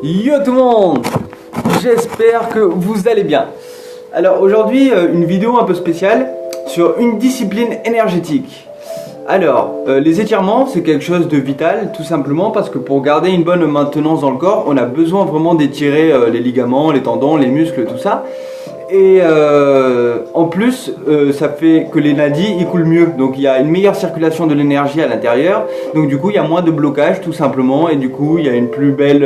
Yo tout le monde, j'espère que vous allez bien. Alors aujourd'hui une vidéo un peu spéciale sur une discipline énergétique. Alors les étirements c'est quelque chose de vital tout simplement parce que pour garder une bonne maintenance dans le corps on a besoin vraiment d'étirer les ligaments, les tendons, les muscles, tout ça. Et en plus, ça fait que les nadis ils coulent mieux, donc il y a une meilleure circulation de l'énergie à l'intérieur, donc du coup il y a moins de blocage tout simplement, et du coup il y a une plus belle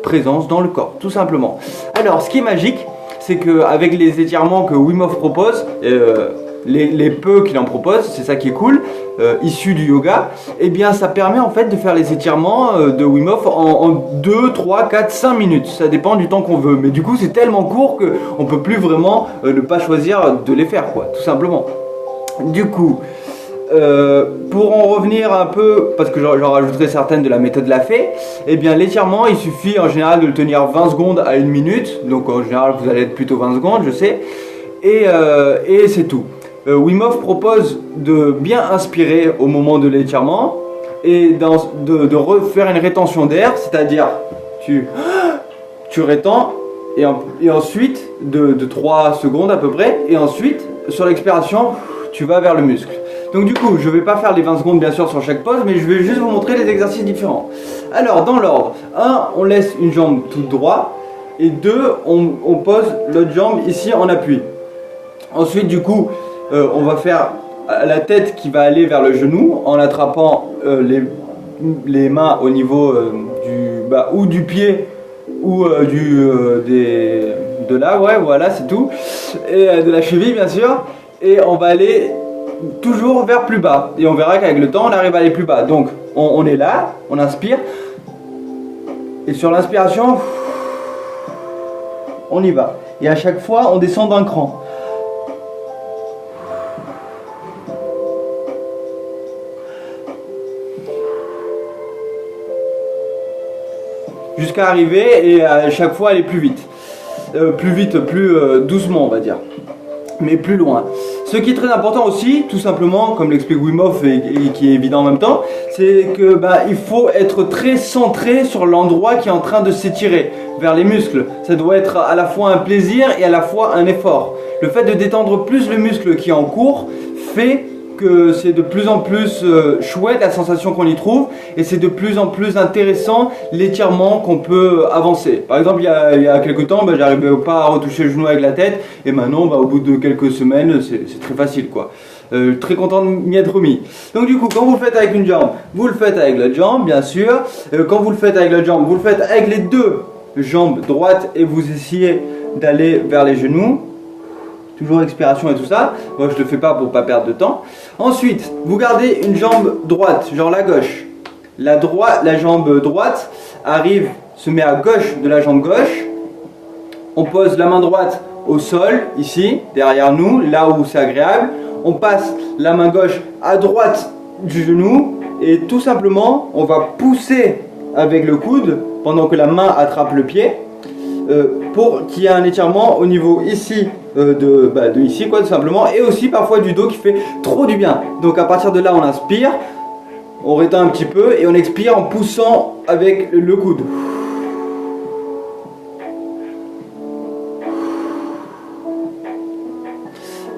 présence dans le corps, tout simplement. Alors ce qui est magique, c'est qu'avec les étirements que Wim Hof propose, les peu qu'il en propose, c'est ça qui est cool, issus du yoga, et bien ça permet en fait de faire les étirements de Wim Hof en 2, 3, 4, 5 minutes, ça dépend du temps qu'on veut, mais du coup c'est tellement court qu'on peut plus vraiment ne pas choisir de les faire quoi, tout simplement. Du coup, pour en revenir un peu, parce que j'en rajouterai certaines de la méthode Lafay, et bien l'étirement il suffit en général de le tenir 20 secondes à 1 minute, donc en général vous allez être plutôt 20 secondes je sais, et c'est tout. Wim Hof propose de bien inspirer au moment de l'étirement et de refaire une rétention d'air, c'est-à-dire tu rétends et ensuite de 3 secondes à peu près, et ensuite sur l'expiration tu vas vers le muscle. Donc du coup je ne vais pas faire les 20 secondes bien sûr sur chaque pause, mais je vais juste vous montrer les exercices différents. Alors dans l'ordre, 1 on laisse une jambe toute droite et 2 on pose l'autre jambe ici en appui. Ensuite du coup on va faire la tête qui va aller vers le genou en attrapant les mains au niveau ou du pied ou de là, ouais voilà c'est tout, et de la cheville bien sûr, et on va aller toujours vers plus bas, et on verra qu'avec le temps on arrive à aller plus bas. Donc on est là, on inspire, et sur l'inspiration on y va, et à chaque fois on descend d'un cran. Jusqu'à arriver, et à chaque fois aller plus vite, plus doucement on va dire, mais plus loin. Ce qui est très important aussi, tout simplement, comme l'explique Wim Hof et qui est évident en même temps, c'est que il faut être très centré sur l'endroit qui est en train de s'étirer, vers les muscles. Ça doit être à la fois un plaisir et à la fois un effort. Le fait de détendre plus le muscle qui est en cours fait que c'est de plus en plus chouette la sensation qu'on y trouve, et c'est de plus en plus intéressant l'étirement qu'on peut avancer. Par exemple il y a quelques temps j'arrivais pas à retoucher le genou avec la tête, et maintenant au bout de quelques semaines c'est très facile quoi. Très content de m'y être remis. Donc du coup quand vous le faites avec une jambe, vous le faites avec l'autre jambe bien sûr, quand vous le faites avec l'autre jambe, vous le faites avec les deux jambes droites et vous essayez d'aller vers les genoux. Toujours expiration et tout ça. Moi je le fais pas pour pas perdre de temps. Ensuite, vous gardez une jambe droite, genre la gauche. La jambe droite se met à gauche de la jambe gauche. On pose la main droite au sol, ici, derrière nous, là où c'est agréable. On passe la main gauche à droite du genou, et tout simplement, on va pousser avec le coude pendant que la main attrape le pied, pour qu'il y ait un étirement au niveau ici, de ici quoi tout simplement, et aussi parfois du dos qui fait trop du bien. Donc à partir de là on inspire, on rétend un petit peu et on expire en poussant avec le coude.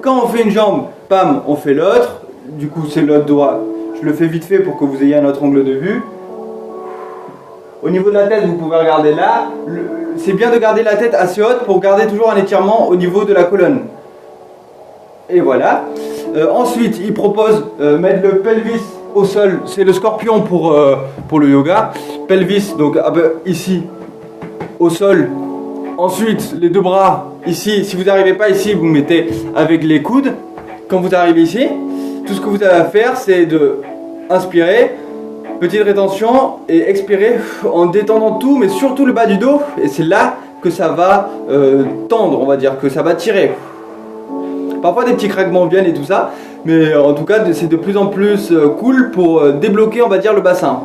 Quand on fait une jambe, pam, on fait l'autre, du coup c'est l'autre doigt. Je le fais vite fait pour que vous ayez un autre angle de vue. Au niveau de la tête, vous pouvez regarder là. C'est bien de garder la tête assez haute pour garder toujours un étirement au niveau de la colonne. Et voilà. Ensuite, il propose mettre le pelvis au sol. C'est le scorpion pour le yoga. Pelvis, donc ici, au sol. Ensuite, les deux bras ici. Si vous n'arrivez pas ici, vous mettez avec les coudes. Quand vous arrivez ici, tout ce que vous avez à faire, c'est de inspirer. Petite rétention et expirer en détendant tout, mais surtout le bas du dos, et c'est là que ça va tendre, on va dire, que ça va tirer. Parfois des petits craquements viennent et tout ça, mais en tout cas c'est de plus en plus cool pour débloquer, on va dire, le bassin.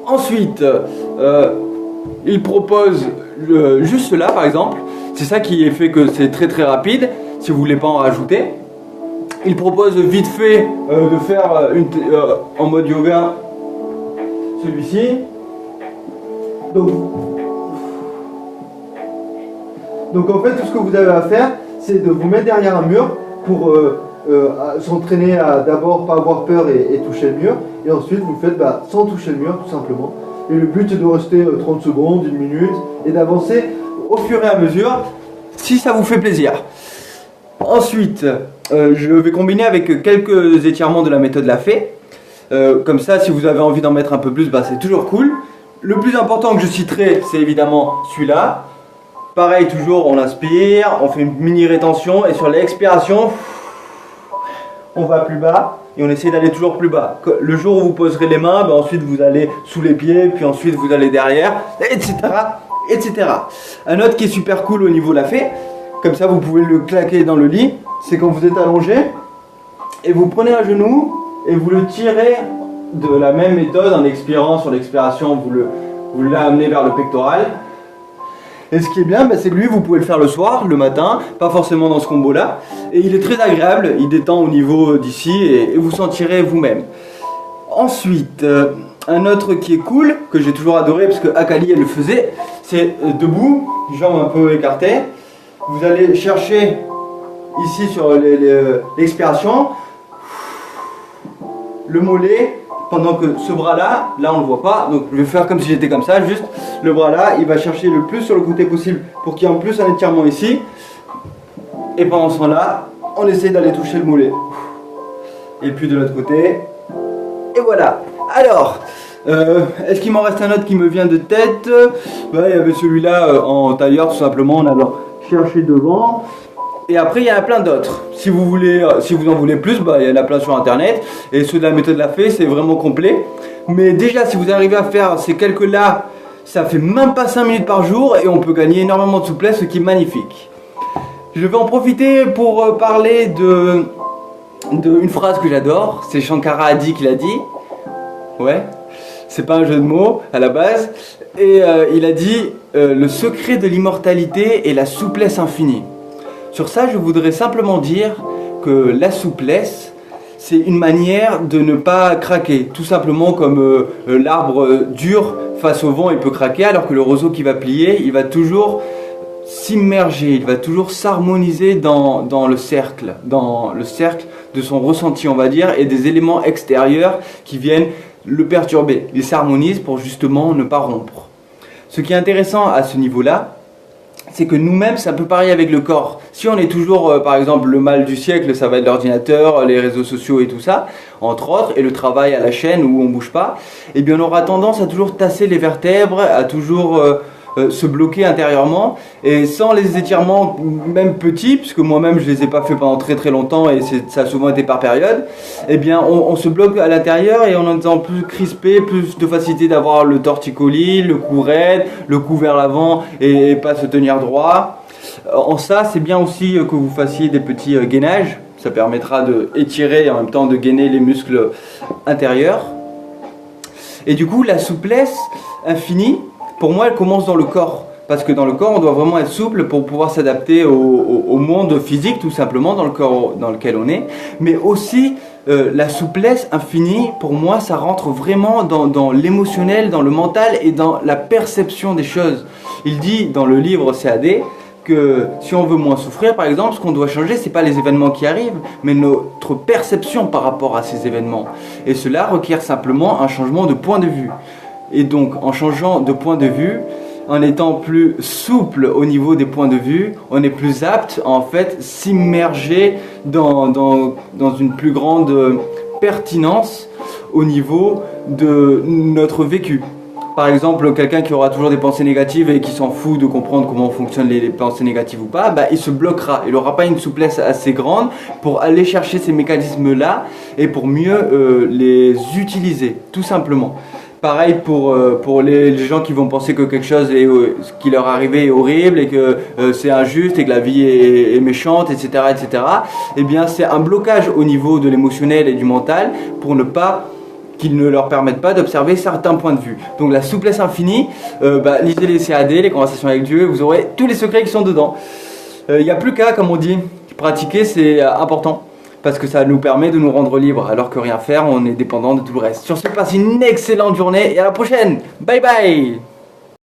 Ensuite, il propose juste cela par exemple, c'est ça qui fait que c'est très très rapide, si vous voulez pas en rajouter. Il propose vite fait de faire en mode yoga celui-ci. Donc en fait, tout ce que vous avez à faire, c'est de vous mettre derrière un mur pour s'entraîner à d'abord pas avoir peur et toucher le mur. Et ensuite, vous le faites sans toucher le mur, tout simplement. Et le but, c'est de rester 30 secondes, 1 minute, et d'avancer au fur et à mesure, si ça vous fait plaisir. Ensuite, je vais combiner avec quelques étirements de la méthode La Fée. Comme ça, si vous avez envie d'en mettre un peu plus, c'est toujours cool. Le plus important que je citerai, c'est évidemment celui-là. Pareil, toujours, on inspire, on fait une mini rétention, et sur l'expiration, on va plus bas, et on essaie d'aller toujours plus bas. Le jour où vous poserez les mains, ensuite vous allez sous les pieds, puis ensuite vous allez derrière, etc. etc. Un autre qui est super cool au niveau de La Fée, comme ça vous pouvez le claquer dans le lit, c'est quand vous êtes allongé, et vous prenez un genou, et vous le tirez de la même méthode, en expirant sur l'expiration, vous l'amenez vers le pectoral. Et ce qui est bien, c'est que lui, vous pouvez le faire le soir, le matin, pas forcément dans ce combo-là. Et il est très agréable, il détend au niveau d'ici et vous sentirez vous-même. Ensuite, un autre qui est cool, que j'ai toujours adoré parce que Akali elle le faisait, c'est debout, jambes un peu écartées. Vous allez chercher ici sur l'expiration, le mollet, pendant que ce bras là on le voit pas, donc je vais faire comme si j'étais comme ça, juste le bras là, il va chercher le plus sur le côté possible pour qu'il y ait en plus un étirement ici, et pendant ce temps là, on essaie d'aller toucher le mollet, et puis de l'autre côté, et voilà. Alors, est-ce qu'il m'en reste un autre qui me vient de tête? Il y avait celui-là en tailleur, tout simplement, on allant chercher devant. Et après, il y en a plein d'autres. Si vous en voulez plus, il y en a plein sur internet. Et ceux de la méthode La Fée, c'est vraiment complet. Mais déjà, si vous arrivez à faire ces calculs-là, ça fait même pas 5 minutes par jour et on peut gagner énormément de souplesse, ce qui est magnifique. Je vais en profiter pour parler d'une phrase que j'adore. C'est Shankara Adi qui l'a dit. Ouais, c'est pas un jeu de mots à la base. Et il a dit le secret de l'immortalité est la souplesse infinie. Sur ça, je voudrais simplement dire que la souplesse, c'est une manière de ne pas craquer. Tout simplement comme l'arbre dur face au vent, il peut craquer, alors que le roseau qui va plier, il va toujours s'immerger, il va toujours s'harmoniser dans le cercle de son ressenti, on va dire, et des éléments extérieurs qui viennent le perturber. Il s'harmonise pour justement ne pas rompre. Ce qui est intéressant à ce niveau-là, c'est que nous-mêmes, c'est un peu pareil avec le corps. Si on est toujours, par exemple, le mal du siècle, ça va être l'ordinateur, les réseaux sociaux et tout ça, entre autres, et le travail à la chaîne où on ne bouge pas, eh bien on aura tendance à toujours tasser les vertèbres, à toujours se bloquer intérieurement, et sans les étirements, même petits, puisque moi-même je les ai pas fait pendant très très longtemps, et ça a souvent été par période, eh bien on se bloque à l'intérieur, et on en étant plus crispé, plus de facilité d'avoir le torticolis, le cou raide, le cou vers l'avant, et pas se tenir droit. En ça, c'est bien aussi que vous fassiez des petits gainages, ça permettra d'étirer et en même temps de gainer les muscles intérieurs. Et du coup, la souplesse infinie, pour moi, elle commence dans le corps. Parce que dans le corps, on doit vraiment être souple pour pouvoir s'adapter au monde physique, tout simplement, dans le corps dans lequel on est. Mais aussi, la souplesse infinie, pour moi, ça rentre vraiment dans l'émotionnel, dans le mental et dans la perception des choses. Il dit dans le livre CAD que si on veut moins souffrir, par exemple, ce qu'on doit changer, c'est pas les événements qui arrivent, mais notre perception par rapport à ces événements. Et cela requiert simplement un changement de point de vue. Et donc, en changeant de point de vue, en étant plus souple au niveau des points de vue, on est plus apte à en fait s'immerger dans une plus grande pertinence au niveau de notre vécu. Par exemple, quelqu'un qui aura toujours des pensées négatives et qui s'en fout de comprendre comment fonctionnent les pensées négatives ou pas, il se bloquera. Il n'aura pas une souplesse assez grande pour aller chercher ces mécanismes-là et pour mieux les utiliser, tout simplement. Pareil pour les gens qui vont penser que quelque chose ce qui leur est arrivé est horrible et que c'est injuste et que la vie est méchante, etc., etc. Eh bien, c'est un blocage au niveau de l'émotionnel et du mental qu'ils ne leur permettent pas d'observer certains points de vue. Donc la souplesse infinie, lisez les CAD, les conversations avec Dieu, vous aurez tous les secrets qui sont dedans. Il n'y a plus qu'à, comme on dit, pratiquer, c'est important. Parce que ça nous permet de nous rendre libres, alors que rien faire, on est dépendant de tout le reste. Sur ce, passe une excellente journée et à la prochaine. Bye bye.